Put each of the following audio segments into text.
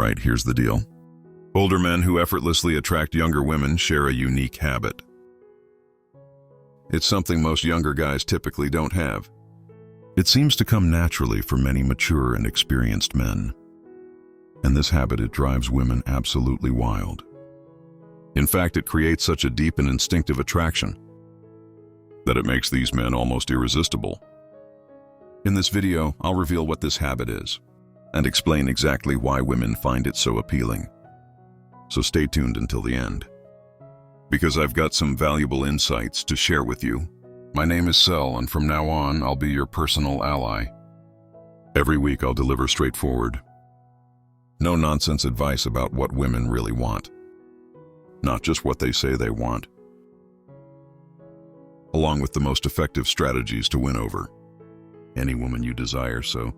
right, here's the deal. Older men who effortlessly attract younger women share a unique habit. It's something most younger guys typically don't have. It seems to come naturally for many mature and experienced men. And this habit, it drives women absolutely wild. In fact, it creates such a deep and instinctive attraction that it makes these men almost irresistible. In this video, I'll reveal what this habit is and explain exactly why women find it so appealing. So stay tuned until the end, because I've got some valuable insights to share with you. My name is Sel, and from now on, I'll be your personal ally. Every week, I'll deliver straightforward, no-nonsense advice about what women really want, not just what they say they want, along with the most effective strategies to win over any woman you desire. So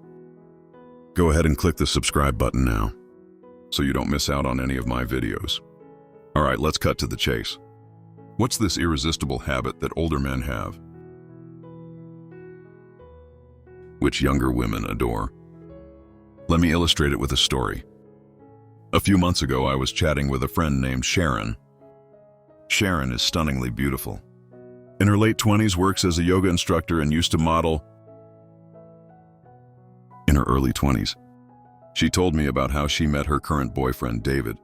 go ahead and click the subscribe button now, so you don't miss out on any of my videos. All right, let's cut to the chase. What's this irresistible habit that older men have, which younger women adore? Let me illustrate it with a story. A few months ago, I was chatting with a friend named Sharon. Sharon is stunningly beautiful. In her late 20s, works as a yoga instructor and used to model in her early 20s. She told me about how she met her current boyfriend, David,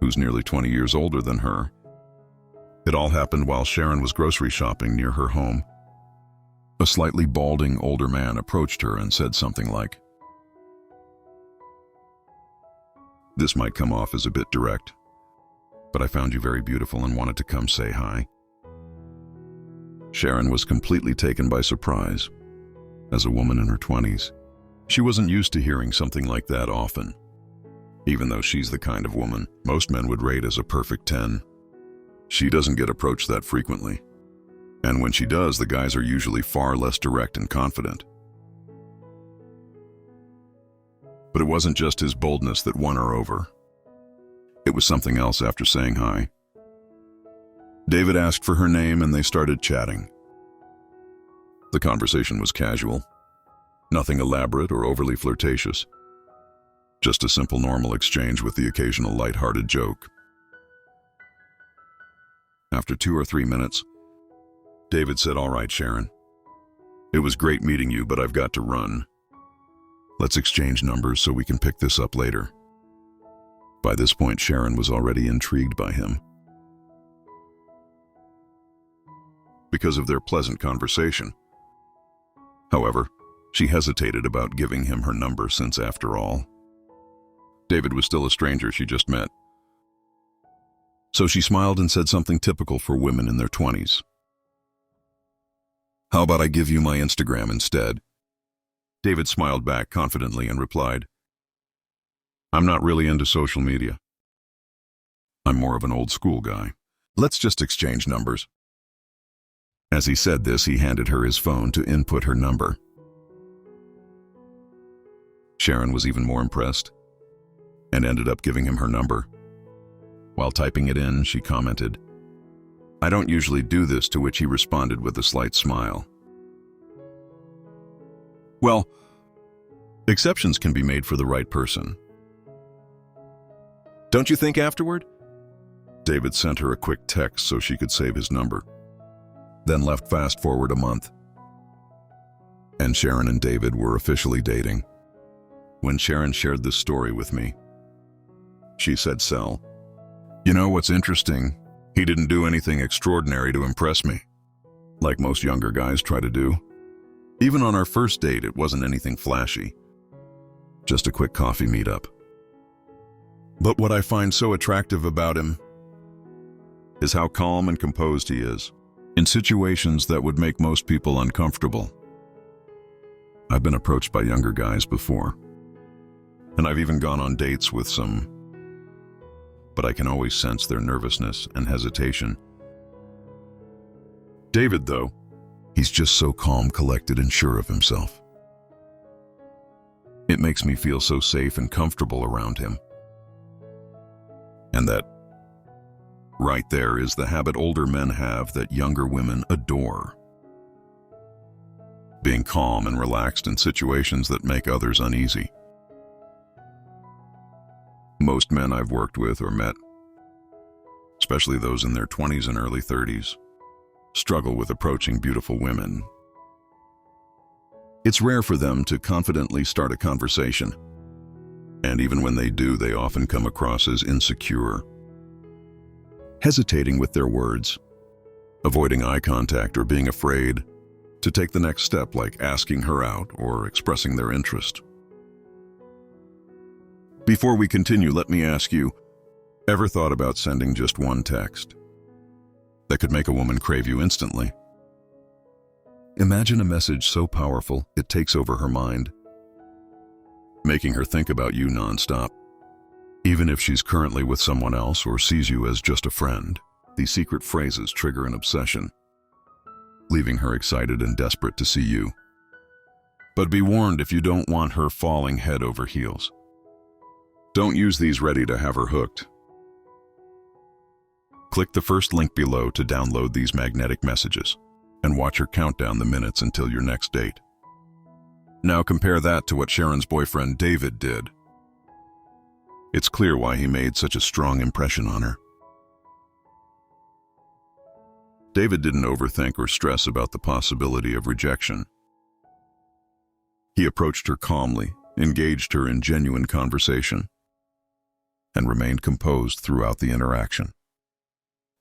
who's nearly 20 years older than her. It all happened while Sharon was grocery shopping near her home. A slightly balding older man approached her and said something like, "This might come off as a bit direct, but I found you very beautiful and wanted to come say hi." Sharon was completely taken by surprise. As a woman in her 20s, she wasn't used to hearing something like that often. Even though she's the kind of woman most men would rate as a perfect 10, she doesn't get approached that frequently. And when she does, the guys are usually far less direct and confident. But it wasn't just his boldness that won her over. It was something else. After saying hi, David asked for her name and they started chatting. The conversation was casual, nothing elaborate or overly flirtatious. Just a simple, normal exchange with the occasional light-hearted joke. After 2 or 3 minutes, David said, "All right, Sharon. It was great meeting you, but I've got to run. Let's exchange numbers so we can pick this up later." By this point, Sharon was already intrigued by him because of their pleasant conversation. However, she hesitated about giving him her number since, after all, David was still a stranger she just met. So she smiled and said something typical for women in their 20s. "How about I give you my Instagram instead?" David smiled back confidently and replied, "I'm not really into social media. I'm more of an old school guy. Let's just exchange numbers." As he said this, he handed her his phone to input her number. Sharon was even more impressed and ended up giving him her number. While typing it in, she commented, "I don't usually do this," to which he responded with a slight smile. Well, exceptions can be made for the right person, don't you think? Afterward, David sent her a quick text so she could save his number, then left. Fast forward a month, and Sharon and David were officially dating. When Sharon shared this story with me, she said, "Sel, you know what's interesting? He didn't do anything extraordinary to impress me, like most younger guys try to do. Even on our first date, it wasn't anything flashy, just a quick coffee meetup. But what I find so attractive about him is how calm and composed he is in situations that would make most people uncomfortable. I've been approached by younger guys before, and I've even gone on dates with some, but I can always sense their nervousness and hesitation. David, though, he's just so calm, collected, and sure of himself. It makes me feel so safe and comfortable around him. And that right there is the habit older men have that younger women adore. Being calm and relaxed in situations that make others uneasy. Most men I've worked with or met, especially those in their 20s and early 30s, struggle with approaching beautiful women. It's rare for them to confidently start a conversation, and even when they do, they often come across as insecure, hesitating with their words, avoiding eye contact, or being afraid to take the next step, like asking her out or expressing their interest. Before we continue, let me ask you, ever thought about sending just one text that could make a woman crave you instantly? Imagine a message so powerful it takes over her mind, making her think about you nonstop. Even if she's currently with someone else or sees you as just a friend, these secret phrases trigger an obsession, leaving her excited and desperate to see you. But be warned, if you don't want her falling head over heels, don't use these ready to have her hooked. Click the first link below to download these magnetic messages and watch her count down the minutes until your next date. Now compare that to what Sharon's boyfriend David did. It's clear why he made such a strong impression on her. David didn't overthink or stress about the possibility of rejection. He approached her calmly, engaged her in genuine conversation, and remained composed throughout the interaction.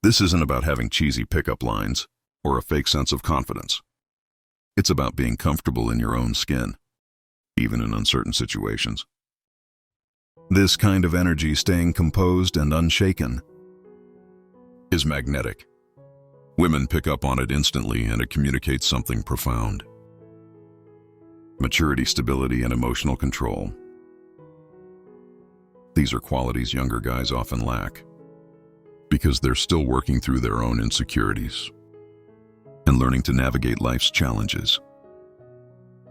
This isn't about having cheesy pickup lines or a fake sense of confidence. It's about being comfortable in your own skin, even in uncertain situations. This kind of energy, staying composed and unshaken, is magnetic. Women pick up on it instantly, and it communicates something profound. Maturity, stability, and emotional control. These are qualities younger guys often lack, because they're still working through their own insecurities and learning to navigate life's challenges.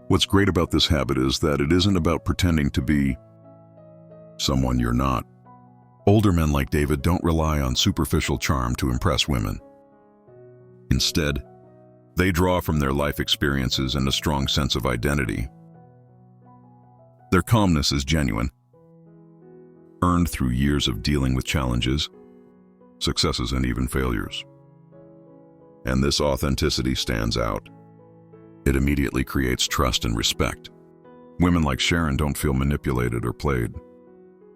What's great about this habit is that it isn't about pretending to be someone you're not. Older men like David don't rely on superficial charm to impress women. Instead, they draw from their life experiences and a strong sense of identity. Their calmness is genuine, earned through years of dealing with challenges, successes, and even failures. And this authenticity stands out. It immediately creates trust and respect. Women like Sharon don't feel manipulated or played.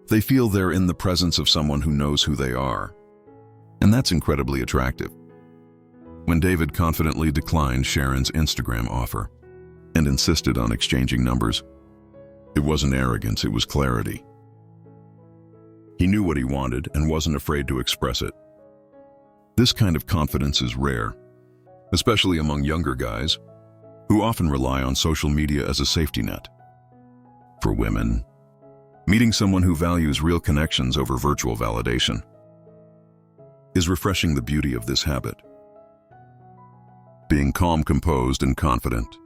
They feel they're in the presence of someone who knows who they are. And that's incredibly attractive. When David confidently declined Sharon's Instagram offer and insisted on exchanging numbers, it wasn't arrogance, it was clarity. He knew what he wanted and wasn't afraid to express it. This kind of confidence is rare, especially among younger guys, who often rely on social media as a safety net. For women, meeting someone who values real connections over virtual validation is refreshing. The beauty of this habit, being calm, composed, and confident,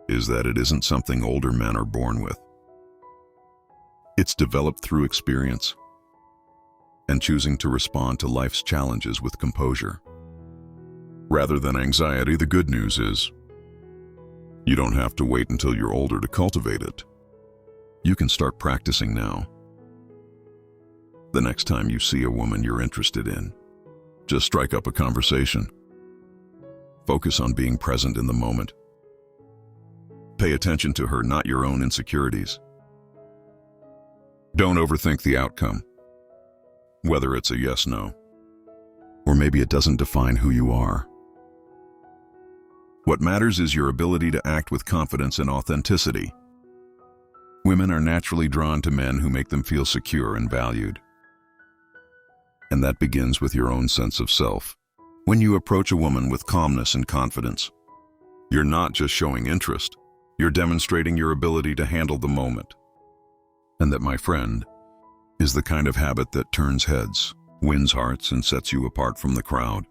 is that it isn't something older men are born with. It's developed through experience and choosing to respond to life's challenges with composure rather than anxiety. The good news is, you don't have to wait until you're older to cultivate it. You can start practicing now. The next time you see a woman you're interested in, just strike up a conversation. Focus on being present in the moment. Pay attention to her, not your own insecurities. Don't overthink the outcome, whether it's a yes, no, or maybe it doesn't define who you are. What matters is your ability to act with confidence and authenticity. Women are naturally drawn to men who make them feel secure and valued. And that begins with your own sense of self. When you approach a woman with calmness and confidence, you're not just showing interest, you're demonstrating your ability to handle the moment. And that, my friend, is the kind of habit that turns heads, wins hearts, and sets you apart from the crowd.